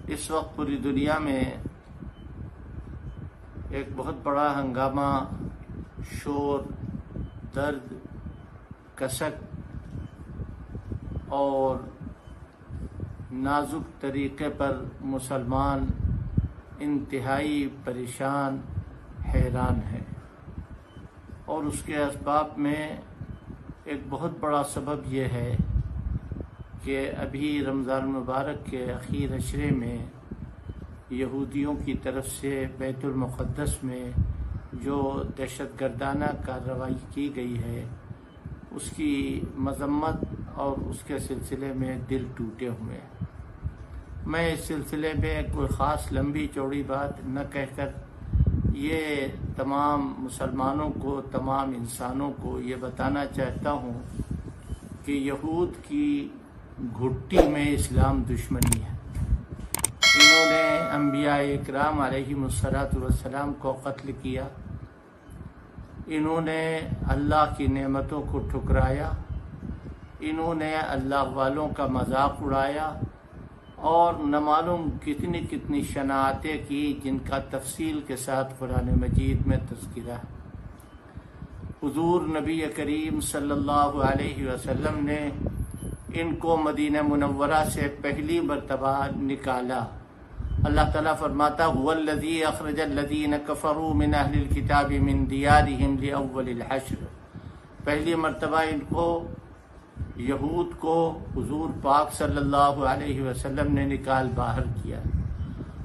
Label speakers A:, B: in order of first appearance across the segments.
A: اس وقت پوری دنیا میں ایک بہت بڑا ہنگامہ، شور، درد، کسک اور نازک طریقے پر مسلمان انتہائی پریشان، حیران ہے، اور اس کے اسباب میں ایک بہت بڑا سبب یہ ہے کہ ابھی رمضان مبارک کے اخیر عشرے میں یہودیوں کی طرف سے بیت المقدس میں جو دہشت گردانہ کارروائی کی گئی ہے، اس کی مذمت اور اس کے سلسلے میں دل ٹوٹے ہوئے ہیں۔ میں اس سلسلے میں کوئی خاص لمبی چوڑی بات نہ کہہ کر یہ تمام مسلمانوں کو، تمام انسانوں کو یہ بتانا چاہتا ہوں کہ یہود کی گھٹی میں اسلام دشمنی ہے۔ انہوں نے انبیاء اکرام علیہم الصلاۃ کو قتل کیا، انہوں نے اللہ کی نعمتوں کو ٹھکرایا، انہوں نے اللہ والوں کا مذاق اڑایا اور نہ معلوم کتنی کتنی شناعتیں کی جن کا تفصیل کے ساتھ قرآن مجید میں تذکرہ ہے۔ حضور نبی کریم صلی اللہ علیہ وسلم نے ان کو مدینہ منورہ سے پہلی مرتبہ نکالا۔ اللہ تعالیٰ فرماتا هو الذی اخرج الذین کفروا من اہل الکتاب من دیارہم لأول الحشر۔ پہلی مرتبہ ان کو، یہود کو، حضور پاک صلی اللہ علیہ وسلم نے نکال باہر کیا،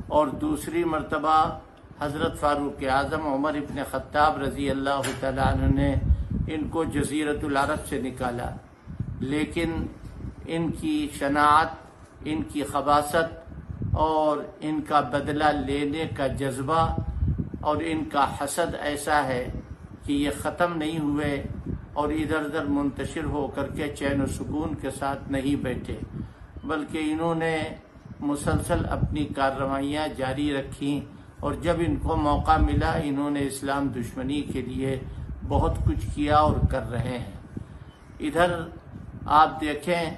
A: اور دوسری مرتبہ حضرت فاروق اعظم عمر ابن خطاب رضی اللہ تعالیٰ عنہ نے ان کو جزیرۃ العرب سے نکالا۔ لیکن ان کی شناعت، ان کی خباثت اور ان کا بدلہ لینے کا جذبہ اور ان کا حسد ایسا ہے کہ یہ ختم نہیں ہوئے اور ادھر ادھر منتشر ہو کر کے چین و سکون کے ساتھ نہیں بیٹھے، بلکہ انہوں نے مسلسل اپنی کارروائیاں جاری رکھیں، اور جب ان کو موقع ملا انہوں نے اسلام دشمنی کے لیے بہت کچھ کیا اور کر رہے ہیں۔ ادھر آپ دیکھیں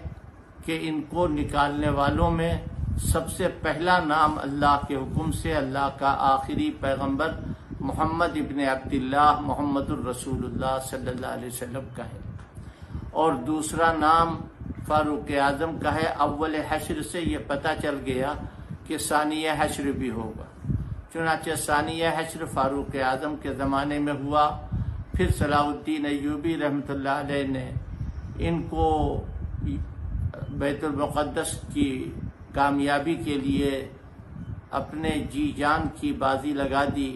A: کہ ان کو نکالنے والوں میں سب سے پہلا نام اللہ کے حکم سے اللہ کا آخری پیغمبر محمد ابن عبداللہ محمد الرسول اللہ صلی اللہ علیہ وسلم کا ہے، اور دوسرا نام فاروق اعظم کا ہے۔ اول حشر سے یہ پتہ چل گیا کہ ثانیہ حشر بھی ہوگا، چنانچہ ثانیہ حشر فاروق اعظم کے زمانے میں ہوا۔ پھر صلاح الدین ایوبی رحمۃ اللہ علیہ نے ان کو بیت المقدس کی کامیابی کے لیے اپنے جی جان کی بازی لگا دی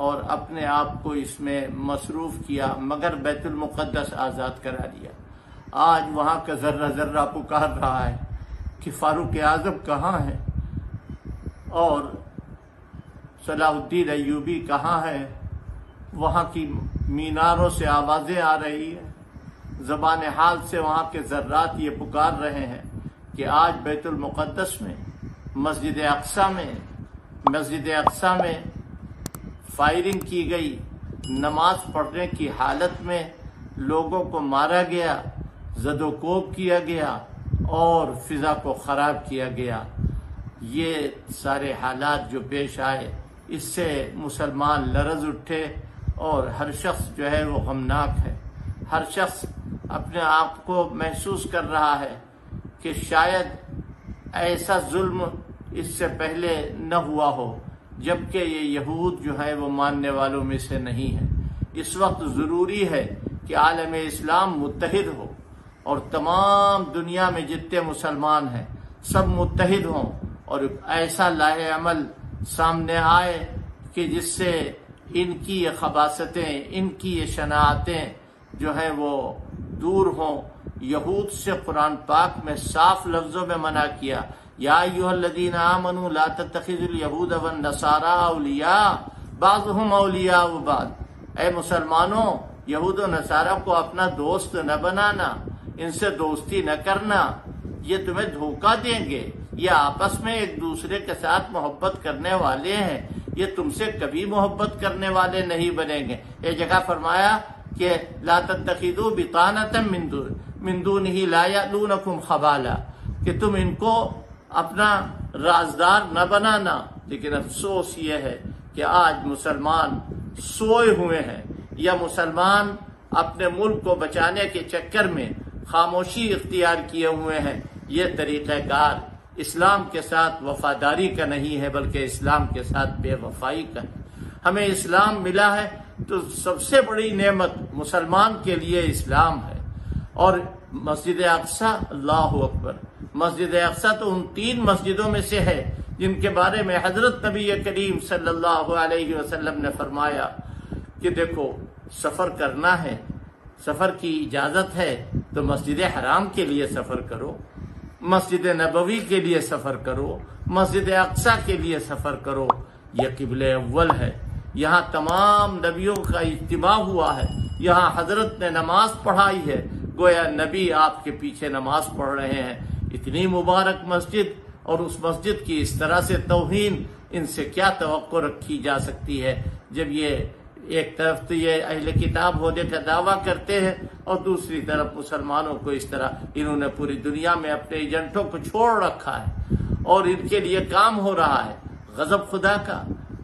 A: اور اپنے آپ کو اس میں مصروف کیا، مگر بیت المقدس آزاد کرا دیا۔ آج وہاں کا ذرہ ذرہ پکار رہا ہے کہ فاروق اعظم کہاں ہے اور صلاح الدین ایوبی کہاں ہے۔ وہاں کی میناروں سے آوازیں آ رہی ہیں، زبان حال سے وہاں کے ذرات یہ پکار رہے ہیں کہ آج بیت المقدس میں، مسجد اقصیٰ میں فائرنگ کی گئی، نماز پڑھنے کی حالت میں لوگوں کو مارا گیا، زد و کوب کیا گیا اور فضا کو خراب کیا گیا۔ یہ سارے حالات جو پیش آئے، اس سے مسلمان لرز اٹھے، اور ہر شخص جو ہے وہ غمناک ہے۔ ہر شخص اپنے آپ کو محسوس کر رہا ہے کہ شاید ایسا ظلم اس سے پہلے نہ ہوا ہو، جبکہ یہ یہود جو ہے وہ ماننے والوں میں سے نہیں ہے۔ اس وقت ضروری ہے کہ عالم اسلام متحد ہو، اور تمام دنیا میں جتنے مسلمان ہیں سب متحد ہوں، اور ایسا لاہ عمل سامنے آئے کہ جس سے ان کی یہ خباثتیں، ان کی یہ شناعتیں جو ہیں وہ دور ہوں۔ یہود سے قرآن پاک میں صاف لفظوں میں منع کیا، یا ایھا الذین آمنوا لا تتخذوا اليہود والنصارى اولیاء بعضهم اولیاء بعض۔ اے مسلمانوں، یہود و نصارہ کو اپنا دوست نہ بنانا، ان سے دوستی نہ کرنا، یہ تمہیں دھوکہ دیں گے، یہ آپس میں ایک دوسرے کے ساتھ محبت کرنے والے ہیں، یہ تم سے کبھی محبت کرنے والے نہیں بنیں گے۔ ایک جگہ فرمایا کہ لا تتخذوا بطانة من دونه لا يألونكم خبالا، کہ تم ان کو اپنا رازدار نہ بنانا، لیکن افسوس یہ ہے کہ آج مسلمان سوئے ہوئے ہیں، یا مسلمان اپنے ملک کو بچانے کے چکر میں خاموشی اختیار کیے ہوئے ہیں۔ یہ طریقہ کار اسلام کے ساتھ وفاداری کا نہیں ہے، بلکہ اسلام کے ساتھ بے وفائی کا ہے۔ ہمیں اسلام ملا ہے تو سب سے بڑی نعمت مسلمان کے لیے اسلام ہے۔ اور مسجد اقصی، اللہ اکبر، مسجد اقصی تو ان 3 مسجدوں میں سے ہے جن کے بارے میں حضرت نبی کریم صلی اللہ علیہ وسلم نے فرمایا کہ دیکھو، سفر کرنا ہے، سفر کی اجازت ہے تو مسجد حرام کے لیے سفر کرو، مسجد نبوی کے لیے سفر کرو، مسجد اقصی کے لیے سفر کرو۔ یہ قبلہ اول ہے، یہاں تمام نبیوں کا اجتماع ہوا ہے، یہاں حضرت نے نماز پڑھائی ہے، گویا نبی آپ کے پیچھے نماز پڑھ رہے ہیں۔ اتنی مبارک مسجد اور اس مسجد کی اس طرح سے توہین، ان سے کیا توقع رکھی جا سکتی ہے، جب یہ ایک طرف تو یہ اہل کتاب ہونے کا دعویٰ کرتے ہیں اور دوسری طرف مسلمانوں کو اس طرح انہوں نے پوری دنیا میں اپنے ایجنٹوں کو چھوڑ رکھا ہے اور ان کے لیے کام ہو رہا ہے۔ غضب خدا کا،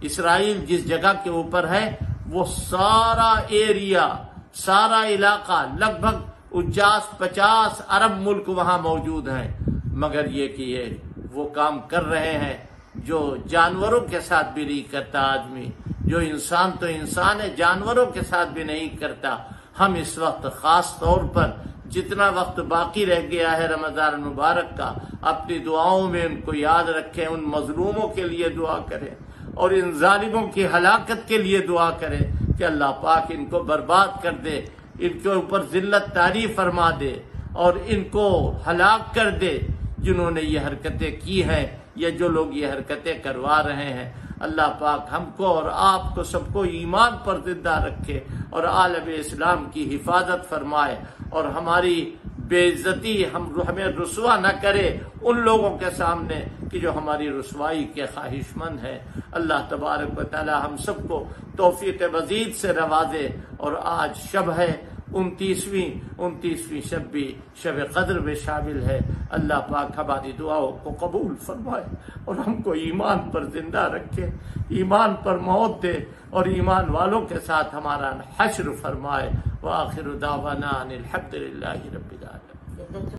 A: اسرائیل جس جگہ کے اوپر ہے وہ سارا ایریا، سارا علاقہ، لگ بھگ 49-50 ارب ملک وہاں موجود ہیں، مگر یہ کہ یہ وہ کام کر رہے ہیں جو جانوروں کے ساتھ بھی نہیں کرتا آدمی، جو انسان تو انسان ہے، جانوروں کے ساتھ بھی نہیں کرتا۔ ہم اس وقت خاص طور پر جتنا وقت باقی رہ گیا ہے رمضان مبارک کا، اپنی دعاؤں میں ان کو یاد رکھیں، ان مظلوموں کے لیے دعا کریں اور ان ظالموں کی ہلاکت کے لیے دعا کریں کہ اللہ پاک ان کو برباد کر دے، ان کے اوپر ذلت طاری فرما دے اور ان کو ہلاک کر دے جنہوں نے یہ حرکتیں کی ہیں یا جو لوگ یہ حرکتیں کروا رہے ہیں۔ اللہ پاک ہم کو اور آپ کو سب کو ایمان پر زندہ رکھے اور عالم اسلام کی حفاظت فرمائے اور ہماری بے عزتی ہمیں رسوا نہ کرے ان لوگوں کے سامنے کہ جو ہماری رسوائی کے خواہش مند ہیں۔ اللہ تبارک و تعالی ہم سب کو توفیق مزید سے نوازے۔ اور آج شب ہے 29ویں شب بھی شب قدر میں شامل ہے۔ اللہ پاک ہماری دعاؤں کو قبول فرمائے اور ہم کو ایمان پر زندہ رکھے، ایمان پر موت دے اور ایمان والوں کے ساتھ ہمارا حشر فرمائے۔ وآخر دعوانا ان الحمد للہ رب العالمین۔